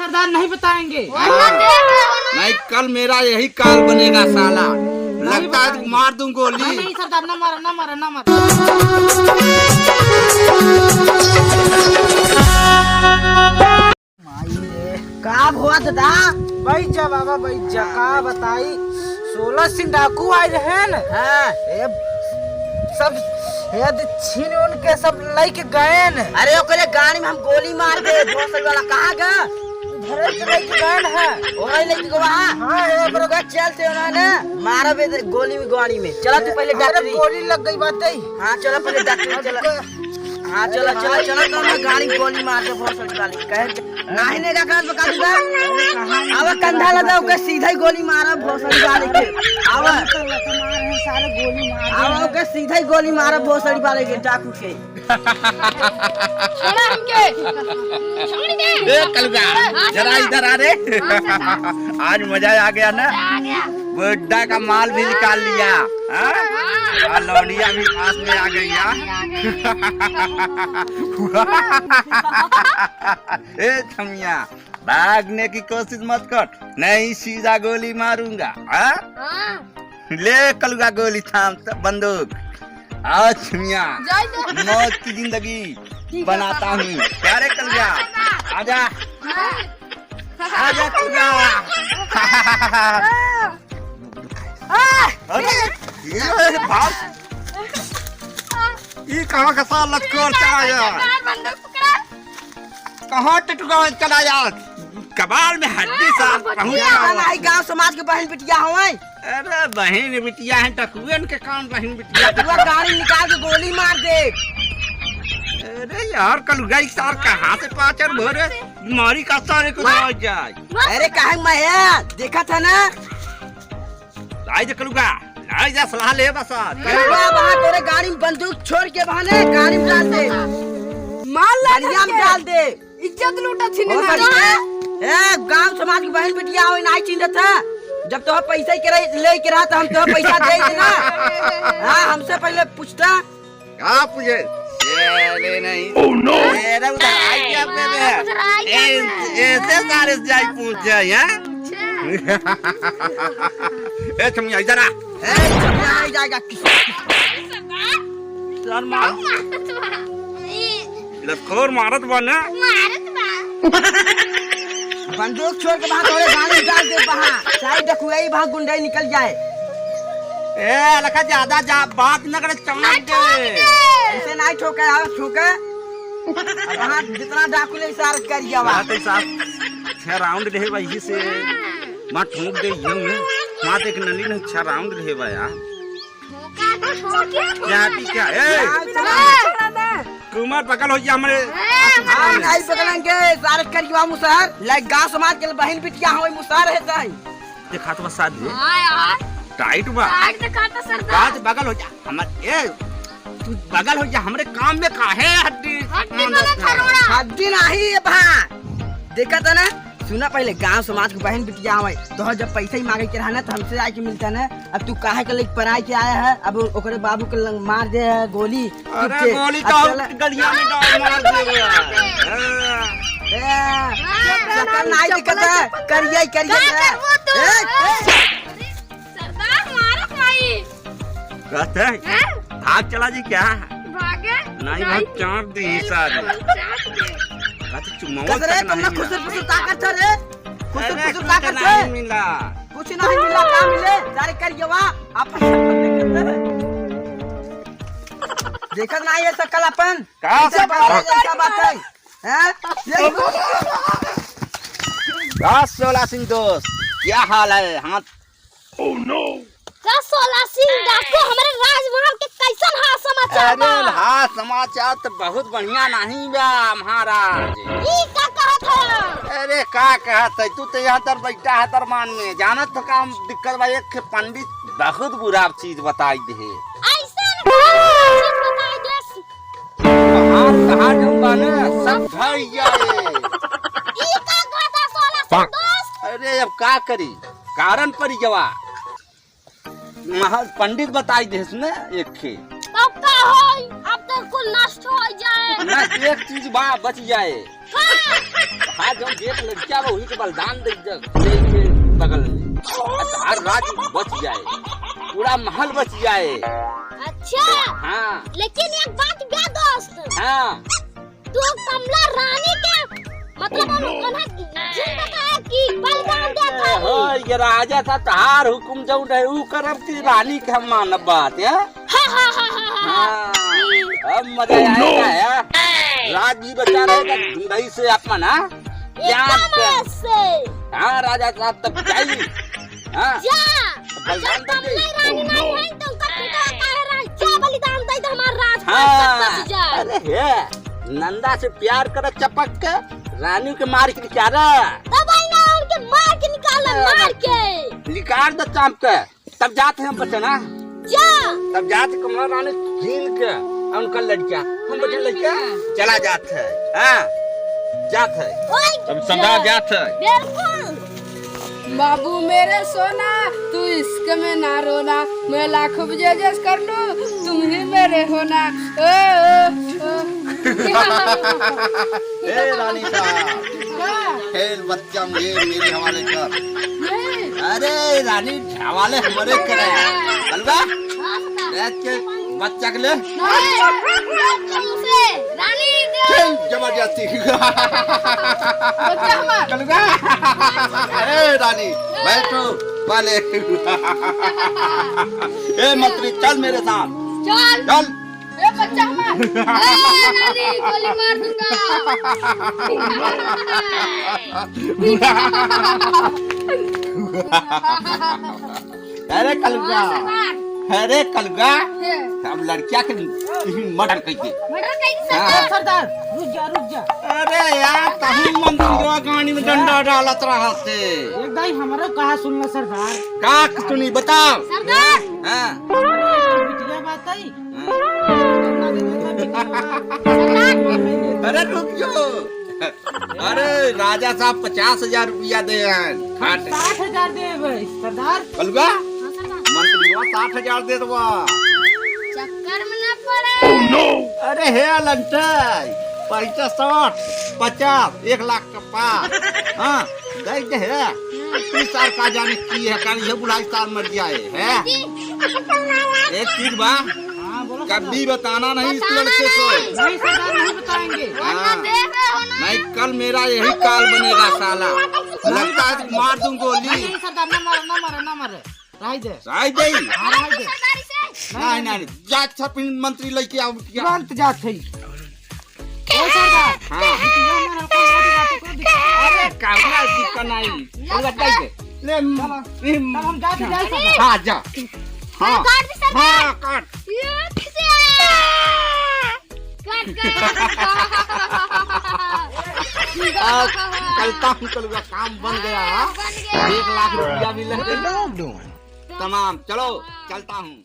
सरदार नहीं बताएंगे। नहीं कल मेरा यही काल बनेगा साला। लगता है मार दूं गोली। नहीं सरदार, ना मारा ना मारा ना मारा। का हुआ दादा? बैठ जा बाबा बैठ जा। का बताई 16 सिंह डाकू आए रहे न। सब छीन उनके सब लेके गए न। अरे ओकरे गाड़ी में हम गोली मार दे। भोसड़ी वाला कहाँ गया? घरे से लेके गए न है। ओरे लेके गवा। हाँ ये बरोगा चलते उन्होंने मारा बे गोली में गाड़ी में। चला तू पहले डॉक्टरी। गोली लग गई बात है। हाँ चलो पहले डॉक्टरी चला। हाँ चलो चलो चलो तो मैं गाड़ी में गोली मार दे भोसड़ी वाली। कहे नहीं नहीं रखा बका दूंगा। आवा कंधा लगा के सीधा ही गोली मारा भोसड़ी वाले के। आवा सारे गोली मार। आवा के सीधा ही गोली मारा भोसड़ी वाले के डाकू के। छोड़ा हमके। छोड़ दे। ए कलगा जरा इधर आ रे। आज मजा आ गया ना। बुड्ढा का माल भी निकाल लिया। और लौड़िया भी पास में आ गई। ए छमिया भागने की कोशिश मत कर, नहीं सीधा गोली मारूंगा। ले कलुआ गोली थाम बंदूक। आओ छमिया मौत की जिंदगी बनाता हूँ। क्या रे कलुआ आजा आजा कलुआ। अरे भाग ये कहाँ का साल लटकोर चलाया? कहाँ टटुका चलाया? कबाल में हड्डी साफ पहुँचा। गाँव समाज के बहन बिटिया हुए। अरे बहन बिटिया है टकुएन के कान बहन बिटिया। गाड़ी निकाल के गोली मार दे। अरे यार कलुगा सार कहाँ से पाचर भरे मारी का सारे को जाए। अरे कहे मैं देखा था ना। लाई दे कलुगा लाई जा सलाह ले बस। वहाँ तेरे गाड़ी में बंदूक छोड़ के बहाने गाड़ी में डाल दे। माल में डाल दे। इज्जत लूटा छीन। गाँव समाज की बहन बिटिया हो नहीं चिंता था। जब तो पैसा ले के रहा था हम तो पैसा दे देना। हाँ हमसे पहले पूछता। क्या पूछे? ले नहीं। Oh no! मेरा उधर आई क्या बे? ऐसे सारे जाई पूछ जाए हैं? ए छमिया इधर आ। छमिया नहीं जाएगा। सर मार। लखोर मारत बना। बंदूक छोड़ के बाहर थोड़े गाड़ी डाल दे बाहर। सारी डकुआई बाहर गुंडाई निकल जाए। ए लखा ज्यादा जा बात न करे चमक दे। ऐसे नहीं ठोके यार ठोके। वहाँ जितना डाकू ले इशारा कर दिया वहाँ। बात साहब 6 राउंड रहे भाई से मां ठोक दे यूं मां देख नली ने 6 राउंड रहे बा यार। क्या ए कुमार पकड़ हो जा हमरे। हां नहीं पकड़ेंगे सारे करिया मुसहर लाइक गांव समाज के बहन बिटिया होई मुसहर है सही। देखा तो बस दे। हां यार टाइट बा। टाइट दिखाता सरदार। बात बगल हो जा हमर। ए तू बगल हो जा हमरे काम में काहे हड्डी हड्डी नहीं है भा। देखा था ना। सुना पहले गांव समाज के बहन बिटिया आवे तो जब पैसा ही मांगे के रहना तो हमसे आके मिलता ना। अब तू काहे के लेके पराई के आया है? अब ओकरे बाबू के मार दे है गोली। अरे गोली तो गलिया में डाल मार दे। सकल नहीं दिखत है करिया सरदार मारत नहीं। कहते हैं भाग चला जी क्या? भागे नहीं भाग चाट दी सारी। कदरे तुमने खुसर खुसर ताकत रे। खुसर खुसर ताकत नहीं मिला। कुछ नहीं मिला। क्या मिले सारे करियवा आपस देखत नहीं है सकल अपन। कैसे बात है? हैं? 16 सिंह दोस्त क्या हाल है? हाँ Oh no! 16 सिंह डाकू हमारे राजमहल के कैसन हा समाचार बा? अरे हाँ समाचार तो बहुत बढ़िया नहीं बा महाराज। ई का कहत है? अरे का कहत है? तू तो यहाँ तर बैठा है दरमान में जानत तो काम दिक्कत बा। एक पंडित बहुत बुरा चीज बताई दे। ऐसन चीज बताई दे। कहाँ जाऊंगा ना सब झड़ जाए। ई का कहता 16 सिंह दोस्त? अरे अब का करी कारण पर जवा पंडित बताई दे सुने एक खे। तब का होई? अब तो कुल नष्ट हो जाए। ना एक चीज बा बच जाए। हाँ जो देख लड़किया वो वही के बलिदान दे के बगल में हर राज बच जाए, पूरा महल बच जाए। अच्छा हाँ लेकिन एक बात बे दोस्त, हाँ तू कमला रानी के मतलब उन्हें जिन बताया कि बलिदान देता हो ये राजा था तहार हुकुम जो रहे ऊ करब की रानी के हम मानब बात है। हाँ अब मजा आएगा है, राज भी बचा रहेगा धुंधई से अपन। हाँ एकदम से हाँ राजा साहब तब जाइए। हाँ जा बलिदान जब दे कमला रानी नहीं है तो उसका पिता का है राज, जा बलिदान दे दे हमारा राज हाँ बच जाए। अरे है नंदा से प्यार कर चपक के रानी के मार के निकाला, तब आई ना उनके मार के निकाला, मार के निकाल दो चाप के तब जाते हैं बच्चे ना, जा तब जाते कमला रानी छीन के उनका लड़किया हम बच्चे लड़किया चला जाते है। हाँ जाते है ओए तब संधा जाते है। बिल्कुल बाबू मेरे सोना तू इश्क में ना रोना, मैं लाखों जजेस कर लूं तुम ही मेरे होना। ओ, ओ, ओ। ए रानी साहब खेल बच्चा मुझे मेरे हवाले कर। अरे रानी हवाले हमारे करे अलवा देख के बच्चा के ले तुमसे रानी दे जबरदस्ती बच्चा हमारा कलगा। अरे रानी बैठो वाले ए मंत्री चल मेरे साथ चल चल। ए बच्चा हमारा रानी गोली मार अरे कलगा, अरे कलगा अब लड़किया के मर्डर करके। हाँ। सरदार रुक जा। अरे यार कहीं मंदिर गाड़ी में डंडा डालत रहा से एक दाई हमारा कहा सुनना सरदार, का सुनी बताओ। सरदार हाँ बिटिया बात आई अरे रुक जो। अरे राजा साहब 50,000 रुपया दे हैं 60,000 दे भाई सरदार। कलगा मंत्री 60,000 दे दवा। चक्कर में ना पड़े। अरे हे लंटाई पैसा 60 50 1 लाख का पास। हाँ देख दे है 30 साल का जाने की है कारण ये बुढ़ाई साल मर जाए है। एक चीज बा हाँ बोलो कभी बताना नहीं इस लड़के को। नहीं सरदार नहीं बताएंगे। हाँ देख रहे हो ना नहीं कल मेरा यही काल बनेगा साला, लगता है कि मार दूं गोली। नहीं सरदार ना मारे राई दे। राय दे हाँ राई दे सरदारी से नहीं नहीं जात छपिन मंत्री लेके आओ क्या। तुरंत जात है ओ सरदार। हाँ बिटिया हमारा को दिखा। अरे काबला दिक्कत नहीं लगा दे ले तब हम जाते जाए सरदार। हाँ जा। हाँ काट दे सरदार। हाँ काट। ये किसे चलता हूँ कलगा काम बन गया। हाँ? 1 लाख रुपया भी लग गया तमाम। चलो चलता हूँ।